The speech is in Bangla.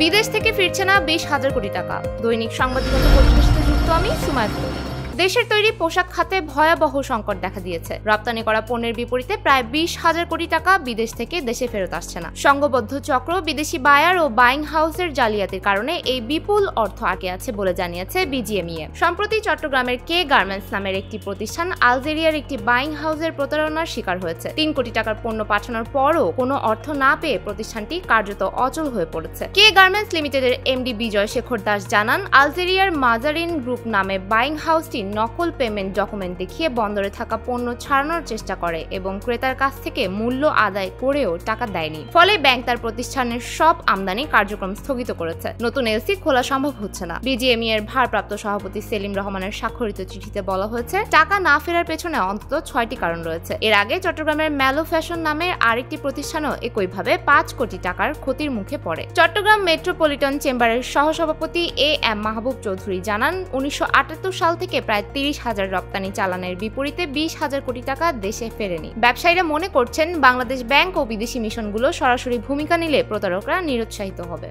বিদেশ থেকে ফিরছে না 20,000 কোটি টাকা। দৈনিক সাংবাদিকতা পত্রিকার সাথে যুক্ত আমি সুমাইয়া। দেশের তৈরি পোশাক খাতে ভয়াবহ সংকট দেখা দিয়েছে। রপ্তানি করা পণ্যের বিপরীতে প্রায় 20,000 কোটি টাকা বিদেশ থেকে দেশে ফেরত আসছে না। সংঘবদ্ধ চক্র, বিদেশি বায়ার ও বাইং হাউসের জালিয়াতির কারণে এই বিপুল অর্থ আটকে আছে বলে জানিয়েছে বিজিএমইএ। সম্প্রতি চট্টগ্রামের কে গার্মেন্টস নামের একটি প্রতিষ্ঠান আলজেরিয়ার একটি বাইং হাউসের প্রতারণার শিকার হয়েছে। 3 কোটি টাকার পণ্য পাঠানোর পরও কোনো অর্থ না পেয়ে প্রতিষ্ঠানটি কার্যত অচল হয়ে পড়েছে। কে গার্মেন্টস লিমিটেডের এমডি বিজয় শেখর দাস জানান, আলজেরিয়ার মাজারিন গ্রুপ নামে বাইং হাউসটি নকল পেমেন্ট ডকুমেন্ট দেখিয়ে বন্দরে থাকা পণ্য ছাড়ানোর চেষ্টা করে এবং ক্রেতার কাছ থেকে মূল্য আদায় করেও টাকা দেয়নি। ফলে ব্যাংক তার প্রতিষ্ঠানের সব আমদানি কার্যক্রম স্থগিত করেছে। নতুন এলসি খোলা সম্ভব হচ্ছে না। বিজিএমইএ এর ভারপ্রাপ্ত সভাপতি সেলিম রহমানের স্বাক্ষরিত চিঠিতে বলা হয়েছে, টাকা না ফেরার পেছনে অন্তত 6টি কারণ রয়েছে। এর আগে চট্টগ্রামের ম্যালো ফ্যাশন নামের আরেকটি প্রতিষ্ঠানও একইভাবে 5 কোটি টাকার ক্ষতির মুখে পড়ে। চট্টগ্রাম মেট্রোপলিটন চেম্বারের সহসভাপতি এম মাহবুব চৌধুরী জানান, 1978 সাল থেকে প্রায় 30,000 রপ্তানি চালানের বিপরীতে 20,000 কোটি টাকা দেশে ফেরেনি। ব্যবসায়ীরা মনে করছেন, বাংলাদেশ ব্যাংক ও বিদেশি মিশনগুলো সরাসরি ভূমিকা নিলে প্রতারকরা নিরুৎসাহিত হবে।